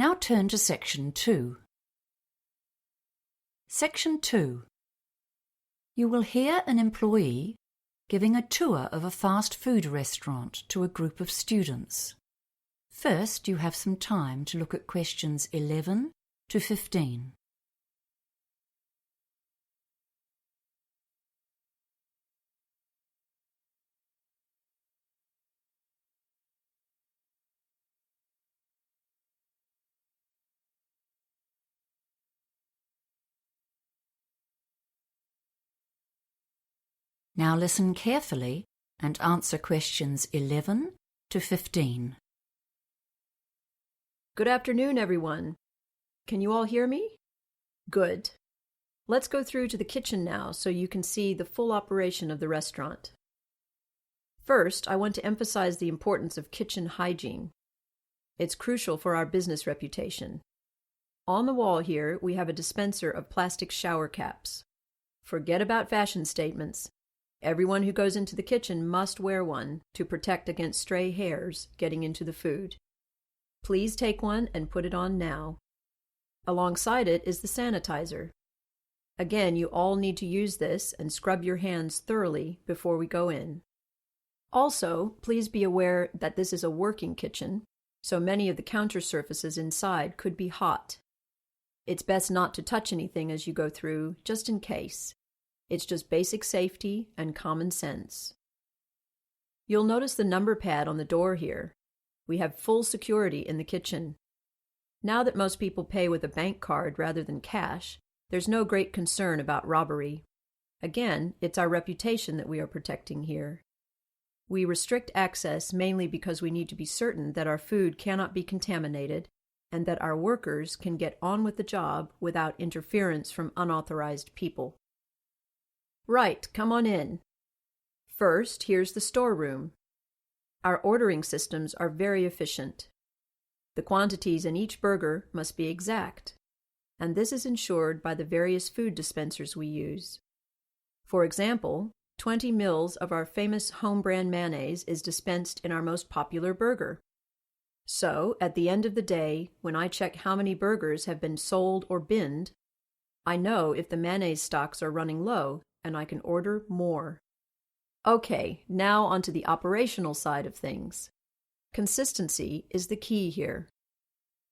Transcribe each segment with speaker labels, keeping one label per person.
Speaker 1: Now turn to Section 2. Section 2. You will hear an employee giving a tour of a fast food restaurant to a group of students. First, you have some time to look at questions 11 to 15. Now listen carefully and answer questions 11 to 15.
Speaker 2: Good afternoon, everyone. Can you all hear me? Good. Let's go through to the kitchen now so you can see the full operation of the restaurant. First, I want to emphasize the importance of kitchen hygiene. It's crucial for our business reputation. On the wall here, we have a dispenser of plastic shower caps. Forget about fashion statements. Everyone who goes into the kitchen must wear one to protect against stray hairs getting into the food. Please take one and put it on now. Alongside it is the sanitizer. Again, you all need to use this and scrub your hands thoroughly before we go in. Also, please be aware that this is a working kitchen, so many of the counter surfaces inside could be hot. It's best not to touch anything as you go through, just in case. It's just basic safety and common sense. You'll notice the number pad on the door here. We have full security in the kitchen. Now that most people pay with a bank card rather than cash, there's no great concern about robbery. Again, it's our reputation that we are protecting here. We restrict access mainly because we need to be certain that our food cannot be contaminated and that our workers can get on with the job without interference from unauthorized people. Right, come on in. First, here's the storeroom. Our ordering systems are very efficient. The quantities in each burger must be exact, and this is ensured by the various food dispensers we use. For example, 20 mils of our famous home brand mayonnaise is dispensed in our most popular burger. So, at the end of the day, when I check how many burgers have been sold or binned, I know if the mayonnaise stocks are running low, and I can order more. Okay, now onto the operational side of things. Consistency is the key here.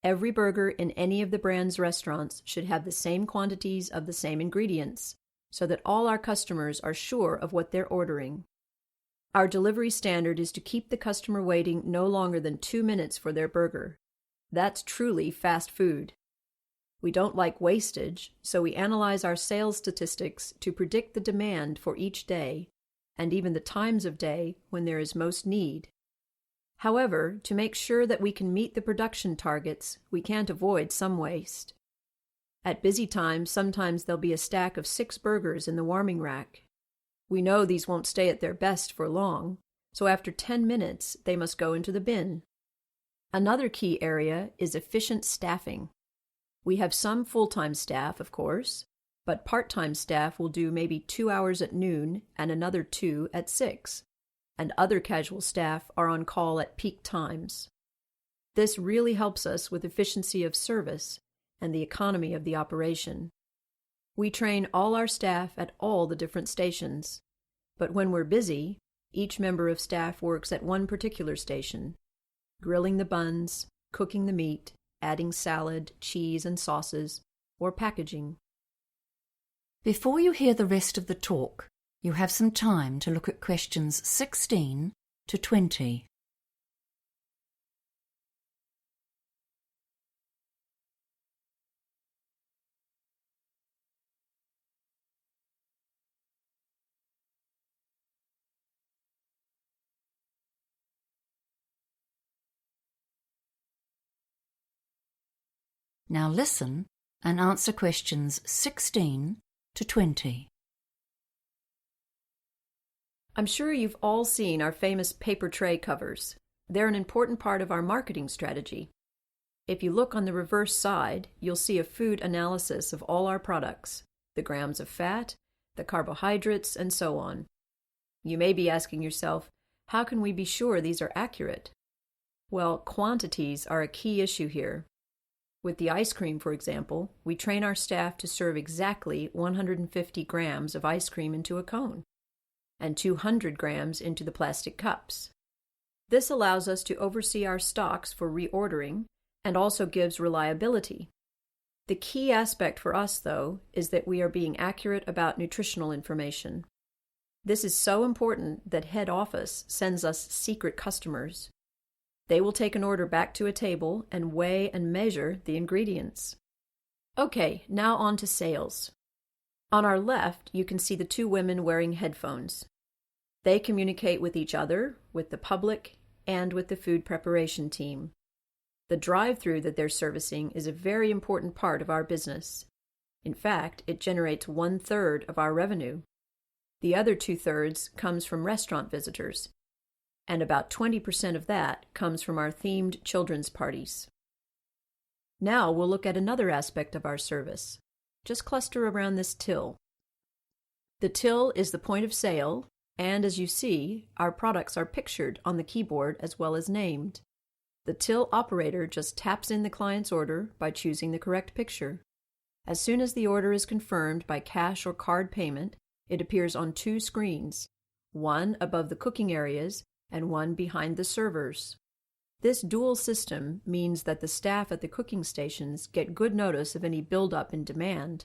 Speaker 2: Every burger in any of the brand's restaurants should have the same quantities of the same ingredients, so that all our customers are sure of what they're ordering. Our delivery standard is to keep the customer waiting no longer than 2 minutes for their burger. That's truly fast food. We don't like wastage, so we analyze our sales statistics to predict the demand for each day, and even the times of day when there is most need. However, to make sure that we can meet the production targets, we can't avoid some waste. At busy times, sometimes there'll be a stack of 6 burgers in the warming rack. We know these won't stay at their best for long, so after 10 minutes, they must go into the bin. Another key area is efficient staffing. We have some full-time staff, of course, but part-time staff will do maybe 2 hours at noon and another 2 at 6, and other casual staff are on call at peak times. This really helps us with efficiency of service and the economy of the operation. We train all our staff at all the different stations, but when we're busy, each member of staff works at one particular station, grilling the buns, cooking the meat, adding salad, cheese, and sauces, or packaging.
Speaker 1: Before you hear the rest of the talk, you have some time to look at questions 16 to 20. Now listen and answer questions 16 to 20.
Speaker 2: I'm sure you've all seen our famous paper tray covers. They're an important part of our marketing strategy. If you look on the reverse side, you'll see a food analysis of all our products, the grams of fat, the carbohydrates, and so on. You may be asking yourself, how can we be sure these are accurate? Well, quantities are a key issue here. With the ice cream, for example, we train our staff to serve exactly 150 grams of ice cream into a cone and 200 grams into the plastic cups. This allows us to oversee our stocks for reordering and also gives reliability. The key aspect for us, though, is that we are being accurate about nutritional information. This is so important that head office sends us secret customers. They will take an order back to a table and weigh and measure the ingredients. Okay, now on to sales. On our left, you can see the two women wearing headphones. They communicate with each other, with the public, and with the food preparation team. The drive-through that they're servicing is a very important part of our business. In fact, it generates 1/3 of our revenue. The other 2/3 comes from restaurant visitors, and about 20% of that comes from our themed children's parties. Now we'll look at another aspect of our service. Just cluster around this till. The till is the point of sale, and as you see, our products are pictured on the keyboard as well as named. The till operator just taps in the client's order by choosing the correct picture. As soon as the order is confirmed by cash or card payment, it appears on two screens, one above the cooking areas and one behind the servers. This dual system means that the staff at the cooking stations get good notice of any buildup in demand,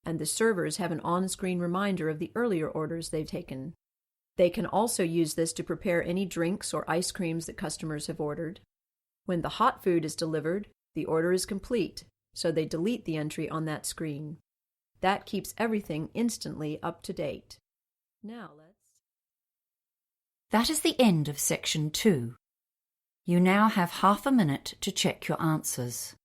Speaker 2: and the servers have an on-screen reminder of the earlier orders they've taken. They can also use this to prepare any drinks or ice creams that customers have ordered. When the hot food is delivered, the order is complete, so they delete the entry on that screen. That keeps everything instantly up to date. Now
Speaker 1: That is the end of section 2. You now have half a minute to check your answers.